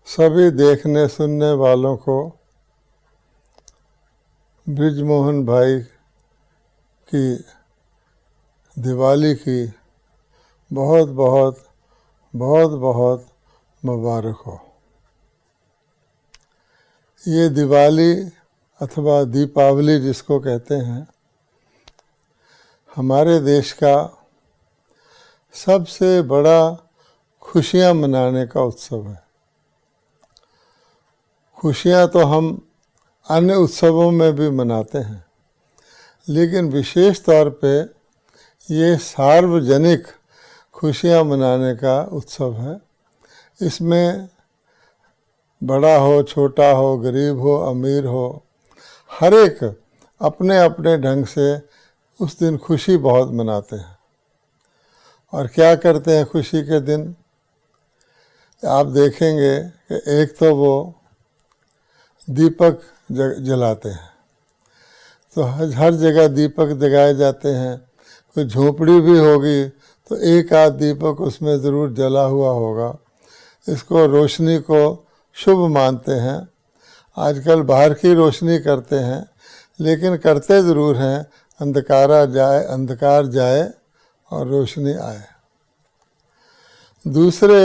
सभी देखने सुनने वालों को बृजमोहन भाई की दिवाली की बहुत बहुत बहुत बहुत मुबारक हो। ये दिवाली अथवा दीपावली जिसको कहते हैं, हमारे देश का सबसे बड़ा खुशियाँ मनाने का उत्सव है। खुशियाँ तो हम अन्य उत्सवों में भी मनाते हैं, लेकिन विशेष तौर पे ये सार्वजनिक खुशियाँ मनाने का उत्सव है। इसमें बड़ा हो, छोटा हो, गरीब हो, अमीर हो, हर एक अपने अपने ढंग से उस दिन खुशी बहुत मनाते हैं। और क्या करते हैं खुशी के दिन? आप देखेंगे कि एक तो वो दीपक जलाते हैं, तो हर जगह दीपक जगाए जाते हैं। कोई झोपड़ी भी होगी तो एक आध दीपक उसमें ज़रूर जला हुआ होगा। इसको रोशनी को शुभ मानते हैं। आजकल बाहर की रोशनी करते हैं, लेकिन करते ज़रूर हैं अंधकार जाए और रोशनी आए। दूसरे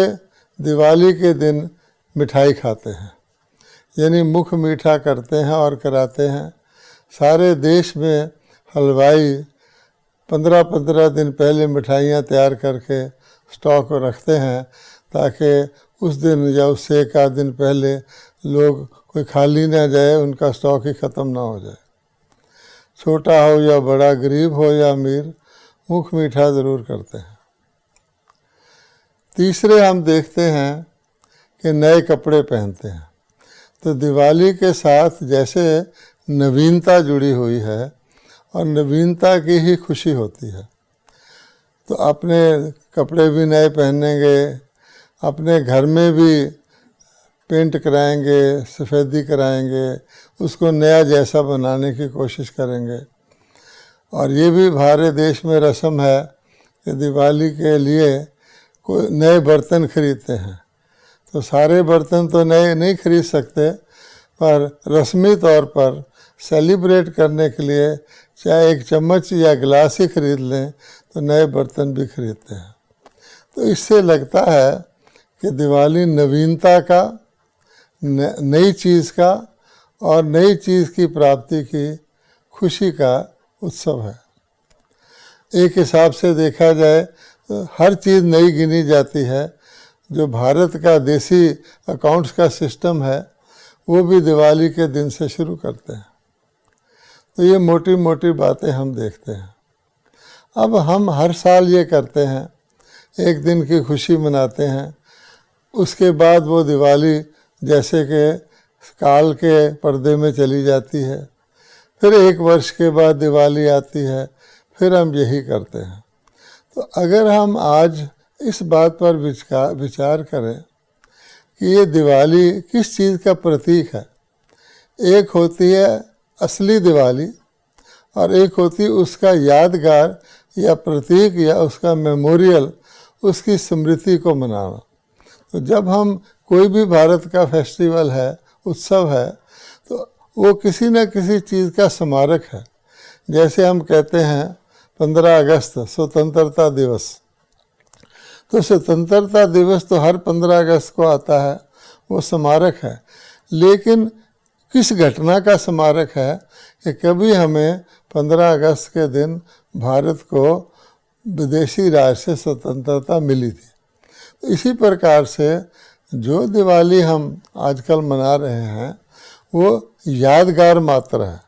दिवाली के दिन मिठाई खाते हैं, यानी मुख मीठा करते हैं और कराते हैं। सारे देश में हलवाई 15-15 दिन पहले मिठाइयाँ तैयार करके स्टॉक रखते हैं, ताकि उस दिन या उससे एक आध दिन पहले लोग कोई खाली ना जाए, उनका स्टॉक ही ख़त्म ना हो जाए। छोटा हो या बड़ा, गरीब हो या अमीर, मुख मीठा ज़रूर करते हैं। तीसरे हम देखते हैं कि नए कपड़े पहनते हैं। तो दिवाली के साथ जैसे नवीनता जुड़ी हुई है और नवीनता की ही खुशी होती है, तो अपने कपड़े भी नए पहनेंगे, अपने घर में भी पेंट कराएंगे, सफ़ेदी कराएंगे, उसको नया जैसा बनाने की कोशिश करेंगे। और ये भी हमारे देश में रस्म है कि दिवाली के लिए कोई नए बर्तन खरीदते हैं। तो सारे बर्तन तो नए नहीं खरीद सकते, पर रस्मी तौर पर सेलिब्रेट करने के लिए चाहे एक चम्मच या गिलास ही खरीद लें, तो नए बर्तन भी खरीदते हैं। तो इससे लगता है कि दिवाली नवीनता का, नई चीज़ का और नई चीज़ की प्राप्ति की खुशी का उत्सव है। एक हिसाब से देखा जाए तो हर चीज़ नई गिनी जाती है। जो भारत का देसी अकाउंट्स का सिस्टम है, वो भी दिवाली के दिन से शुरू करते हैं। तो ये मोटी मोटी बातें हम देखते हैं। अब हम हर साल ये करते हैं, एक दिन की खुशी मनाते हैं। उसके बाद वो दिवाली जैसे कि काल के पर्दे में चली जाती है। फिर एक वर्ष के बाद दिवाली आती है, फिर हम यही करते हैं। तो अगर हम आज इस बात पर विचार करें कि ये दिवाली किस चीज़ का प्रतीक है। एक होती है असली दिवाली और एक होती उसका यादगार या प्रतीक या उसका मेमोरियल, उसकी स्मृति को मनाना। तो जब हम कोई भी भारत का फेस्टिवल है, उत्सव है, तो वो किसी न किसी चीज़ का स्मारक है। जैसे हम कहते हैं 15 अगस्त स्वतंत्रता दिवस, तो स्वतंत्रता दिवस तो हर 15 अगस्त को आता है, वो स्मारक है। लेकिन किस घटना का स्मारक है कि कभी हमें 15 अगस्त के दिन भारत को विदेशी राज से स्वतंत्रता मिली थी। तो इसी प्रकार से जो दिवाली हम आजकल मना रहे हैं, वो यादगार मात्र है,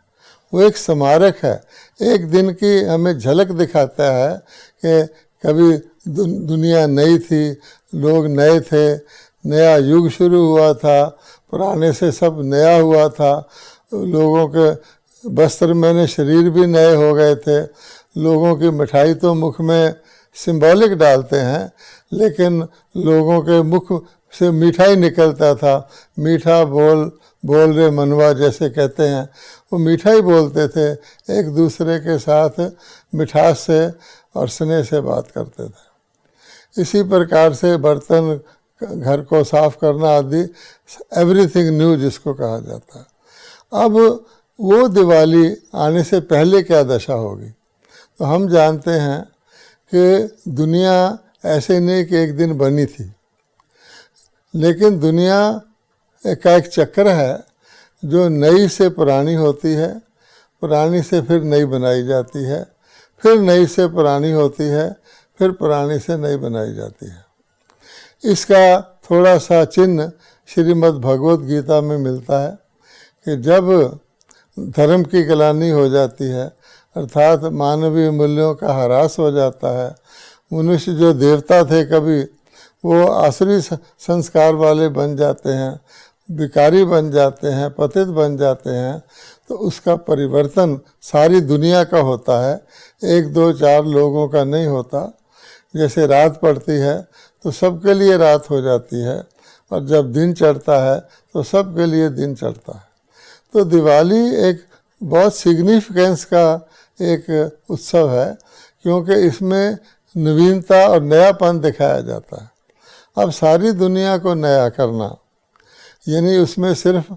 वो एक स्मारक है। एक दिन की हमें झलक दिखाता है कि कभी दुनिया नई थी, लोग नए थे, नया युग शुरू हुआ था, पुराने से सब नया हुआ था। लोगों के वस्त्र में शरीर भी नए हो गए थे। लोगों की मिठाई तो मुख में सिंबॉलिक डालते हैं, लेकिन लोगों के मुख से मिठाई निकलता था। मीठा बोल रे मनवा जैसे कहते हैं, वो मिठाई बोलते थे, एक दूसरे के साथ मिठास से और स्नेह से बात करते थे। इसी प्रकार से बर्तन घर को साफ करना आदि, एवरीथिंग न्यू जिसको कहा जाता है। अब वो दिवाली आने से पहले क्या दशा होगी? तो हम जानते हैं कि दुनिया ऐसे नहीं कि एक दिन बनी थी, लेकिन दुनिया का एक चक्र है जो नई से पुरानी होती है, पुरानी से फिर नई बनाई जाती है, फिर नई से पुरानी होती है, फिर पुरानी से नई बनाई जाती है। इसका थोड़ा सा चिन्ह श्रीमद् भगवत गीता में मिलता है कि जब धर्म की ग्लानि हो जाती है, अर्थात मानवीय मूल्यों का ह्रास हो जाता है, मनुष्य जो देवता थे कभी वो आसुरी संस्कार वाले बन जाते हैं, भिखारी बन जाते हैं, पतित बन जाते हैं, तो उसका परिवर्तन सारी दुनिया का होता है, 1 2 4 लोगों का नहीं होता। जैसे रात पड़ती है तो सबके लिए रात हो जाती है, और जब दिन चढ़ता है तो सबके लिए दिन चढ़ता है। तो दिवाली एक बहुत सिग्निफिकेंस का एक उत्सव है, क्योंकि इसमें नवीनता और नयापन दिखाया जाता है। अब सारी दुनिया को नया करना, यानी उसमें सिर्फ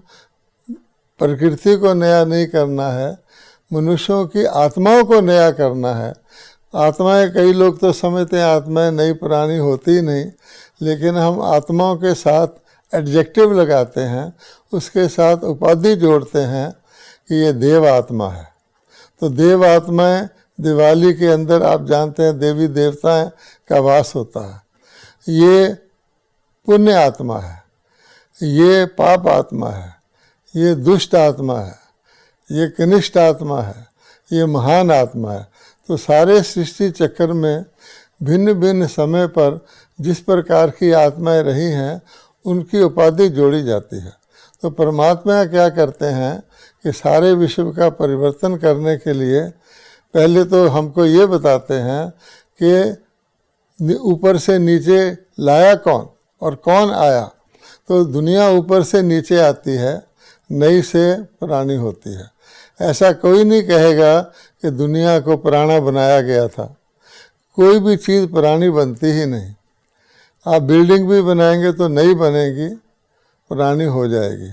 प्रकृति को नया नहीं करना है, मनुष्यों की आत्माओं को नया करना है। आत्माएं, कई लोग तो समझते हैं आत्माएं नई पुरानी होती ही नहीं, लेकिन हम आत्माओं के साथ एडजेक्टिव लगाते हैं, उसके साथ उपाधि जोड़ते हैं कि ये देव आत्मा है। तो देव आत्माएं दिवाली के अंदर आप जानते हैं देवी देवताएं का वास होता है। ये पुण्य आत्मा है, ये पाप आत्मा है, ये दुष्ट आत्मा है, ये कनिष्ठ आत्मा है, ये महान आत्मा है। तो सारे सृष्टि चक्र में भिन्न भिन्न समय पर जिस प्रकार की आत्माएं रही हैं उनकी उपाधि जोड़ी जाती है। तो परमात्मा क्या करते हैं कि सारे विश्व का परिवर्तन करने के लिए पहले तो हमको ये बताते हैं कि ऊपर से नीचे लाया कौन और कौन आया। तो दुनिया ऊपर से नीचे आती है, नई से पुरानी होती है। ऐसा कोई नहीं कहेगा कि दुनिया को पुराना बनाया गया था। कोई भी चीज़ पुरानी बनती ही नहीं। आप बिल्डिंग भी बनाएंगे तो नई बनेगी, पुरानी हो जाएगी।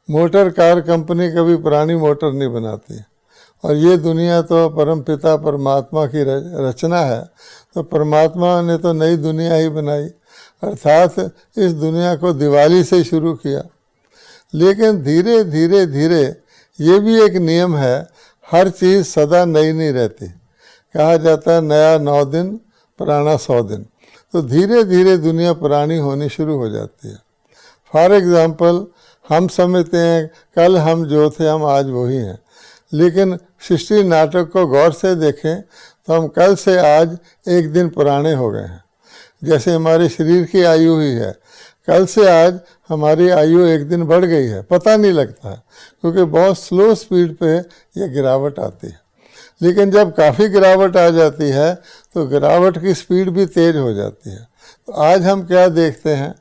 मोटर कार कंपनी कभी पुरानी मोटर नहीं बनाती। और ये दुनिया तो परमपिता परमात्मा की रचना है, तो परमात्मा ने तो नई दुनिया ही बनाई, अर्थात इस दुनिया को दिवाली से शुरू किया। लेकिन धीरे धीरे धीरे ये भी एक नियम है, हर चीज़ सदा नई नहीं रहती। कहा जाता है नया 9 दिन पुराना 100 दिन। तो धीरे धीरे दुनिया पुरानी होनी शुरू हो जाती है। फॉर एग्ज़ाम्पल, हम समझते हैं कल हम जो थे हम आज वही हैं, लेकिन सृष्टि नाटक को गौर से देखें तो हम कल से आज 1 दिन पुराने हो गए हैं। जैसे हमारे शरीर की आयु ही है, कल से आज हमारी आयु 1 दिन बढ़ गई है, पता नहीं लगता है, क्योंकि बहुत स्लो स्पीड पे ये गिरावट आती है। लेकिन जब काफ़ी गिरावट आ जाती है तो गिरावट की स्पीड भी तेज़ हो जाती है। तो आज हम क्या देखते हैं,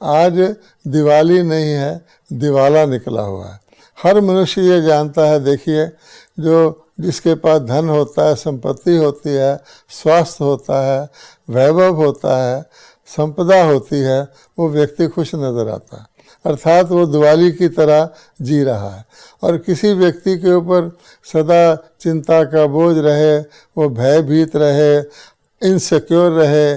आज दिवाली नहीं है, दिवाला निकला हुआ है। हर मनुष्य ये जानता है, देखिए जो जिसके पास धन होता है, संपत्ति होती है, स्वास्थ्य होता है, वैभव होता है, संपदा होती है, वो व्यक्ति खुश नज़र आता है, अर्थात वो दिवाली की तरह जी रहा है। और किसी व्यक्ति के ऊपर सदा चिंता का बोझ रहे, वो भयभीत रहे, इनसिक्योर रहे,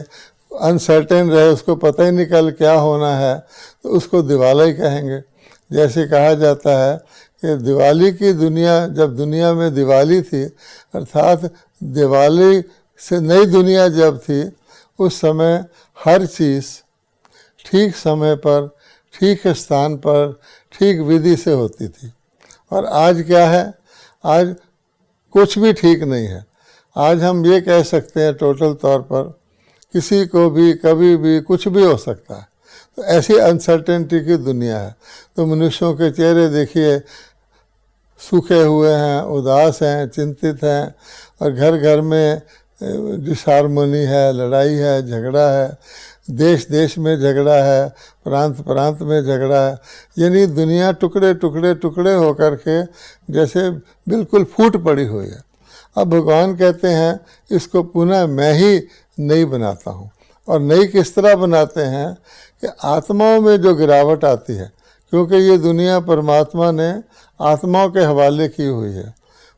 अनसर्टेन रहे, उसको पता ही नहीं कल क्या होना है, तो उसको दिवाला ही कहेंगे। जैसे कहा जाता है कि दिवाली की दुनिया, जब दुनिया में दिवाली थी, अर्थात दिवाली से नई दुनिया जब थी, उस समय हर चीज़ ठीक समय पर, ठीक स्थान पर, ठीक विधि से होती थी। और आज क्या है, आज कुछ भी ठीक नहीं है। आज हम ये कह सकते हैं टोटल तौर पर किसी को भी कभी भी कुछ भी हो सकता है। तो ऐसी अनसर्टेनिटी की दुनिया है। तो मनुष्यों के चेहरे देखिए सूखे हुए हैं, उदास हैं, चिंतित हैं, और घर घर में डिसहार्मोनी है, लड़ाई है, झगड़ा है, देश देश में झगड़ा है, प्रांत प्रांत में झगड़ा है। यानी दुनिया टुकड़े टुकड़े टुकड़े होकर के जैसे बिल्कुल फूट पड़ी हुई है। अब भगवान कहते हैं इसको पुनः मैं ही नई बनाता हूँ। और नई किस तरह बनाते हैं कि आत्माओं में जो गिरावट आती है, क्योंकि ये दुनिया परमात्मा ने आत्माओं के हवाले की हुई है।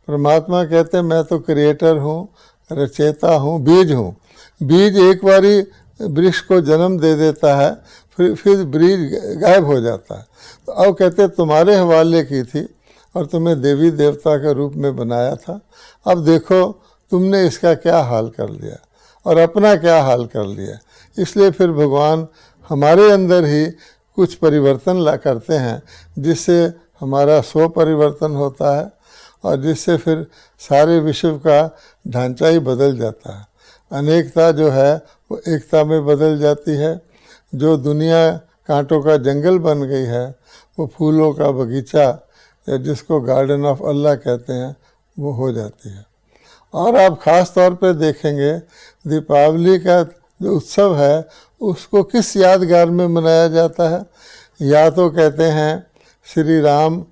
परमात्मा कहते हैं मैं तो क्रिएटर हूँ, रचेता हूँ, बीज हूँ। बीज एक बारी वृक्ष को जन्म दे देता है, फिर बीज गायब हो जाता है। तो अब कहते तुम्हारे हवाले की थी और तुम्हें देवी देवता के रूप में बनाया था, अब देखो तुमने इसका क्या हाल कर लिया और अपना क्या हाल कर लिया। इसलिए फिर भगवान हमारे अंदर ही कुछ परिवर्तन ला करते हैं, जिससे हमारा स्व परिवर्तन होता है और जिससे फिर सारे विश्व का ढांचा ही बदल जाता है। अनेकता जो है वो एकता में बदल जाती है। जो दुनिया कांटों का जंगल बन गई है वो फूलों का बगीचा, या जिसको गार्डन ऑफ अल्लाह कहते हैं, वो हो जाती है। और आप ख़ास तौर पे देखेंगे दीपावली का जो उत्सव है उसको किस यादगार में मनाया जाता है। या तो कहते हैं श्री राम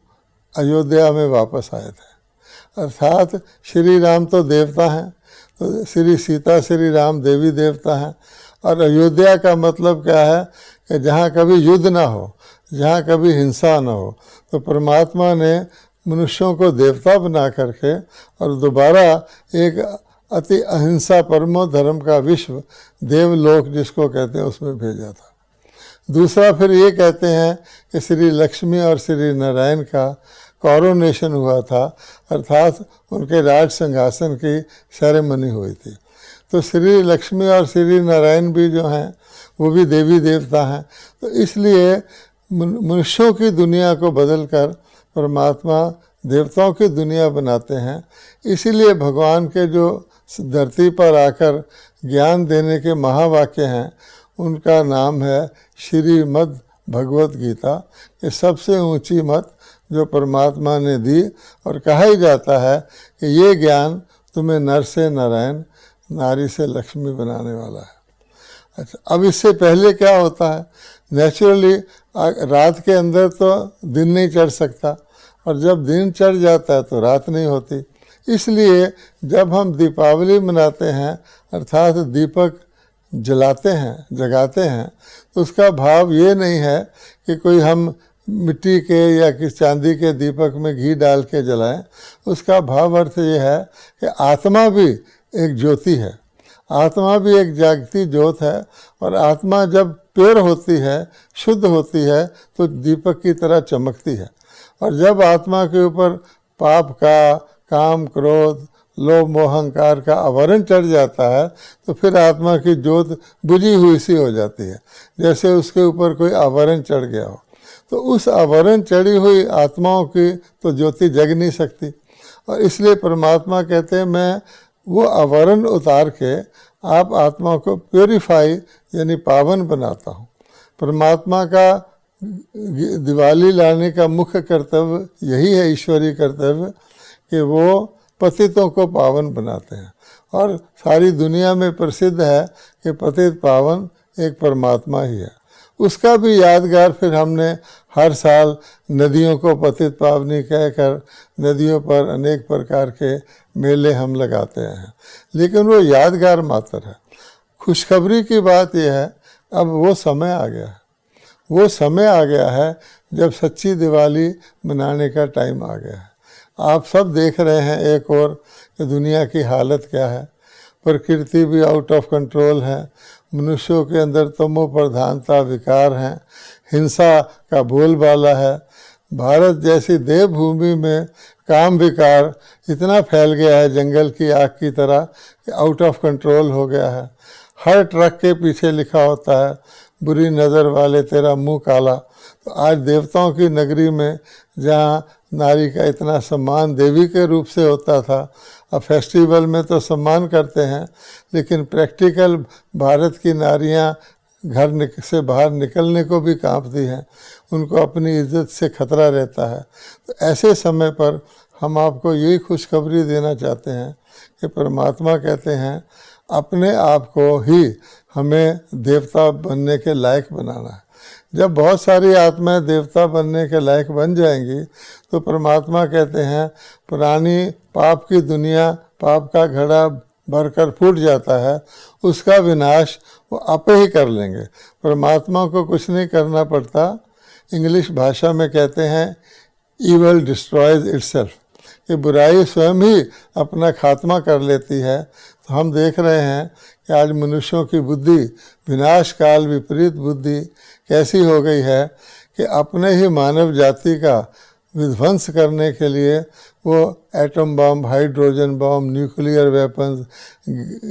अयोध्या में वापस आए थे, अर्थात श्री राम तो देवता हैं, तो श्री सीता श्री राम देवी देवता हैं। और अयोध्या का मतलब क्या है कि जहाँ कभी युद्ध ना हो, जहाँ कभी हिंसा ना हो। तो परमात्मा ने मनुष्यों को देवता बना करके और दोबारा एक अति अहिंसा परमो धर्म का विश्व देवलोक जिसको कहते हैं उसमें भेजा था। दूसरा फिर ये कहते हैं कि श्री लक्ष्मी और श्री नारायण का कॉरोनेशन हुआ था, अर्थात उनके राज सिंहासन की सेरेमनी हुई थी। तो श्री लक्ष्मी और श्री नारायण भी जो हैं वो भी देवी देवता हैं। तो इसलिए मनुष्यों की दुनिया को बदलकर परमात्मा देवताओं की दुनिया बनाते हैं। इसीलिए भगवान के जो धरती पर आकर ज्ञान देने के महावाक्य हैं उनका नाम है श्रीमद् भगवत गीता। ये सबसे ऊंची मत जो परमात्मा ने दी, और कहा ही जाता है कि ये ज्ञान तुम्हें नर से नारायण, नारी से लक्ष्मी बनाने वाला है। अच्छा, अब इससे पहले क्या होता है, नेचुरली रात के अंदर तो दिन नहीं चढ़ सकता, और जब दिन चढ़ जाता है तो रात नहीं होती। इसलिए जब हम दीपावली मनाते हैं, अर्थात दीपक जलाते हैं, जगाते हैं, तो उसका भाव ये नहीं है कि कोई हम मिट्टी के या किस चांदी के दीपक में घी डाल के जलाएं। उसका भाव अर्थ ये है कि आत्मा भी एक ज्योति है, आत्मा भी एक जागती ज्योत है, और आत्मा जब प्योर होती है, शुद्ध होती है, तो दीपक की तरह चमकती है। और जब आत्मा के ऊपर पाप का, काम, क्रोध, लोभ, मोह, अहंकार का आवरण चढ़ जाता है, तो फिर आत्मा की ज्योत बुझी हुई सी हो जाती है, जैसे उसके ऊपर कोई आवरण चढ़ गया हो। तो उस आवरण चढ़ी हुई आत्माओं की तो ज्योति जग नहीं सकती, और इसलिए परमात्मा कहते हैं मैं वो आवरण उतार के आप आत्मा को प्योरीफाई यानी पावन बनाता हूँ। परमात्मा का दिवाली लाने का मुख्य कर्तव्य यही है, ईश्वरीय कर्तव्य, कि वो पतितों को पावन बनाते हैं। और सारी दुनिया में प्रसिद्ध है कि पतित पावन एक परमात्मा ही है। उसका भी यादगार फिर हमने हर साल नदियों को पतित पावनी कहकर नदियों पर अनेक प्रकार के मेले हम लगाते हैं, लेकिन वो यादगार मात्र है। खुशखबरी की बात यह है, अब वो समय आ गया है, वो समय आ गया है जब सच्ची दिवाली मनाने का टाइम आ गया है। आप सब देख रहे हैं एक और कि दुनिया की हालत क्या है, प्रकृति भी आउट ऑफ कंट्रोल है, मनुष्यों के अंदर तमो प्रधानता विकार हैं, हिंसा का बोलबाला है। भारत जैसी देवभूमि में काम विकार इतना फैल गया है जंगल की आग की तरह कि आउट ऑफ कंट्रोल हो गया है। हर ट्रक के पीछे लिखा होता है बुरी नज़र वाले तेरा मुंह काला। तो आज देवताओं की नगरी में जहाँ नारी का इतना सम्मान देवी के रूप से होता था, अब फेस्टिवल में तो सम्मान करते हैं, लेकिन प्रैक्टिकल भारत की नारियां घर से बाहर निकलने को भी कांपती हैं, उनको अपनी इज्जत से खतरा रहता है। तो ऐसे समय पर हम आपको यही खुशखबरी देना चाहते हैं कि परमात्मा कहते हैं अपने आप को ही हमें देवता बनने के लायक बनाना है। जब बहुत सारी आत्माएं देवता बनने के लायक बन जाएंगी तो परमात्मा कहते हैं पुरानी पाप की दुनिया, पाप का घड़ा भरकर फूट जाता है, उसका विनाश वो आपे ही कर लेंगे। परमात्मा को कुछ नहीं करना पड़ता। इंग्लिश भाषा में कहते हैं ईवल डिस्ट्रॉयज इटसेल्फ, कि बुराई स्वयं ही अपना खात्मा कर लेती है। तो हम देख रहे हैं कि आज मनुष्यों की बुद्धि, विनाश काल विपरीत बुद्धि कैसी हो गई है कि अपने ही मानव जाति का विध्वंस करने के लिए वो atom bomb, hydrogen bomb, nuclear weapons,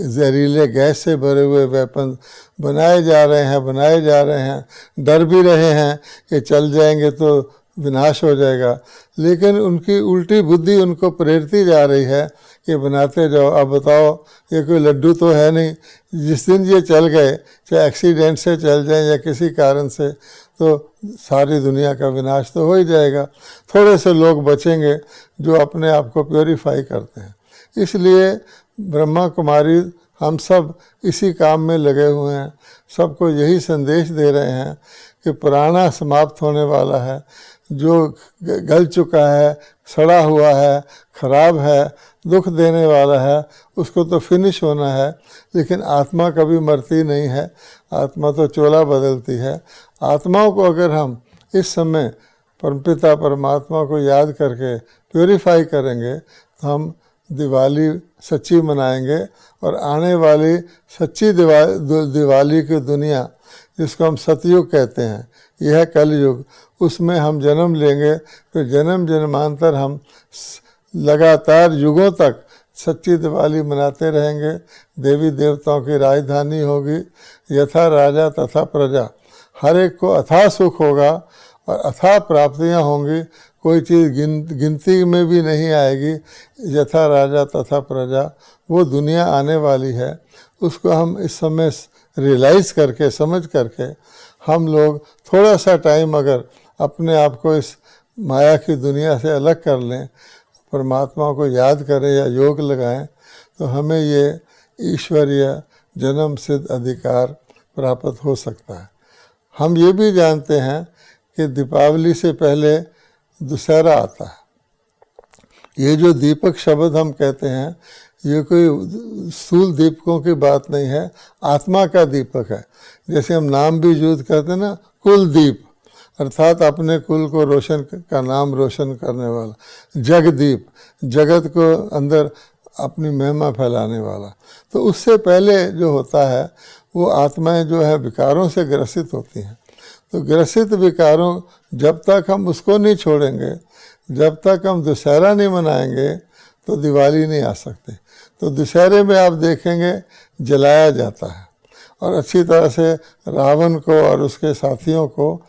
जहरीले गैस से भरे हुए वेपन्स बनाए जा रहे हैं। डर भी रहे हैं कि चल जाएंगे तो विनाश हो जाएगा, लेकिन उनकी उल्टी बुद्धि उनको प्रेरती जा रही है कि बनाते जाओ। अब बताओ, ये कोई लड्डू तो है नहीं, जिस दिन ये चल गए, चाहे एक्सीडेंट से चल जाए या किसी कारण से, तो सारी दुनिया का विनाश तो हो ही जाएगा। थोड़े से लोग बचेंगे जो अपने आप को प्योरीफाई करते हैं। इसलिए ब्रह्मा कुमारी हम सब इसी काम में लगे हुए हैं, सबको यही संदेश दे रहे हैं कि पुराना समाप्त होने वाला है, जो गल चुका है, सड़ा हुआ है, खराब है, दुख देने वाला है, उसको तो फिनिश होना है। लेकिन आत्मा कभी मरती नहीं है, आत्मा तो चोला बदलती है। आत्माओं को अगर हम इस समय परमपिता परमात्मा को याद करके प्योरीफाई करेंगे तो हम दिवाली सच्ची मनाएंगे, और आने वाली सच्ची दिवाली की दुनिया, जिसको हम सतयुग कहते हैं, यह है कलयुग, उसमें हम जन्म लेंगे। तो जन्म जन्मांतर हम लगातार युगों तक सच्ची दिवाली मनाते रहेंगे। देवी देवताओं की राजधानी होगी, यथा राजा तथा प्रजा, हर एक को अथाह सुख होगा और अथाह प्राप्तियां होंगी। कोई चीज़ गिनती में भी नहीं आएगी। यथा राजा तथा प्रजा, वो दुनिया आने वाली है, उसको हम इस समय रियलाइज़ करके, समझ करके, हम लोग थोड़ा सा टाइम अगर अपने आप को इस माया की दुनिया से अलग कर लें, परमात्मा को याद करें या योग लगाएं, तो हमें ये ईश्वरीय जन्म सिद्ध अधिकार प्राप्त हो सकता है। हम ये भी जानते हैं कि दीपावली से पहले दशहरा आता है। ये जो दीपक शब्द हम कहते हैं, ये कोई स्थूल दीपकों की बात नहीं है, आत्मा का दीपक है। जैसे हम नाम भी यूज करते हैं ना, कुलदीप, अर्थात अपने कुल को रोशन का नाम रोशन करने वाला। जगदीप, जगत को अंदर अपनी महिमा फैलाने वाला। तो उससे पहले जो होता है, वो आत्माएं जो है विकारों से ग्रसित होती हैं। तो ग्रसित विकारों, जब तक हम उसको नहीं छोड़ेंगे, जब तक हम दशहरा नहीं मनाएंगे, तो दिवाली नहीं आ सकती। तो दशहरे में आप देखेंगे जलाया जाता है, और अच्छी तरह से रावण को और उसके साथियों को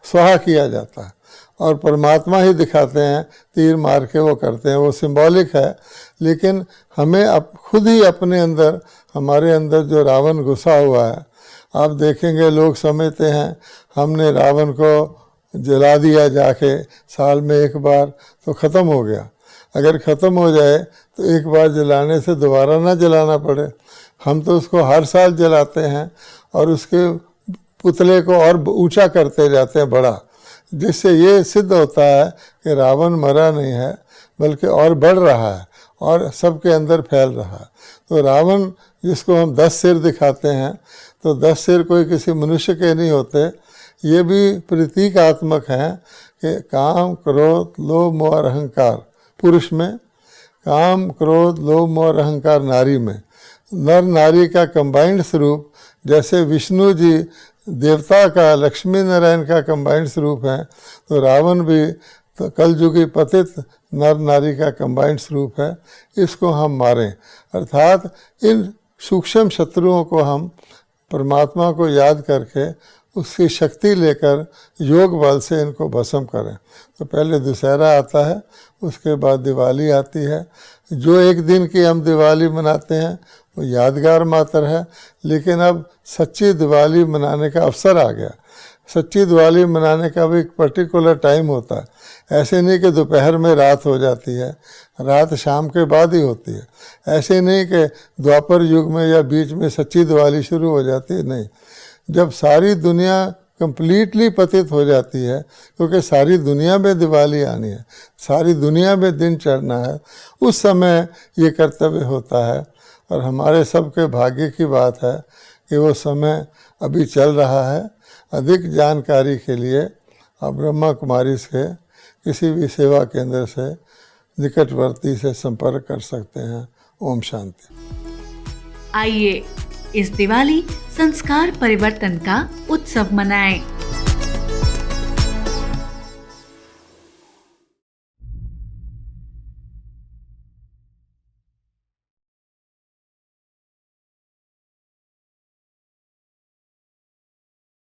स्वाहा किया जाता है, और परमात्मा ही दिखाते हैं, तीर मार के वो करते हैं, वो सिंबॉलिक है। लेकिन हमें अब खुद ही अपने अंदर, हमारे अंदर जो रावण घुसा हुआ है, आप देखेंगे लोग समझते हैं हमने रावण को जला दिया जाके साल में एक बार तो ख़त्म हो गया। अगर ख़त्म हो जाए तो एक बार जलाने से दोबारा ना जलाना पड़े। हम तो उसको हर साल जलाते हैं और उसके पुतले को और ऊंचा करते जाते हैं, बड़ा, जिससे ये सिद्ध होता है कि रावण मरा नहीं है, बल्कि और बढ़ रहा है और सबके अंदर फैल रहा है। तो रावण, जिसको हम 10 सिर दिखाते हैं, तो 10 सिर कोई किसी मनुष्य के नहीं होते। ये भी प्रतीकात्मक हैं कि काम, क्रोध, लोभ, मोह और अहंकार पुरुष में, काम, क्रोध, लोभ, मोह और अहंकार नारी में। नर नारी का कंबाइंड स्वरूप, जैसे विष्णु जी देवता का, लक्ष्मी नारायण का कंबाइंड स्वरूप है, तो रावण भी तो कलयुगी पतित नर नारी का कंबाइंड स्वरूप है। इसको हम मारें, अर्थात इन सूक्ष्म शत्रुओं को हम परमात्मा को याद करके उसकी शक्ति लेकर योग बल से इनको भस्म करें। तो पहले दशहरा आता है, उसके बाद दिवाली आती है। जो एक दिन की हम दिवाली मनाते हैं वो यादगार मात्र है, लेकिन अब सच्ची दिवाली मनाने का अवसर आ गया। सच्ची दिवाली मनाने का भी एक पर्टिकुलर टाइम होता है। ऐसे नहीं कि दोपहर में रात हो जाती है, रात शाम के बाद ही होती है। ऐसे नहीं कि द्वापर युग में या बीच में सच्ची दिवाली शुरू हो जाती है, नहीं। जब सारी दुनिया कंप्लीटली पतित हो जाती है, क्योंकि सारी दुनिया में दिवाली आनी है, सारी दुनिया में दिन चढ़ना है, उस समय ये कर्तव्य होता है। और हमारे सबके भाग्य की बात है कि वो समय अभी चल रहा है। अधिक जानकारी के लिए आप ब्रह्मा कुमारी से किसी भी सेवा केंद्र से निकटवर्ती से संपर्क कर सकते हैं। ओम शांति। आइए इस दिवाली संस्कार परिवर्तन का उत्सव मनाएं।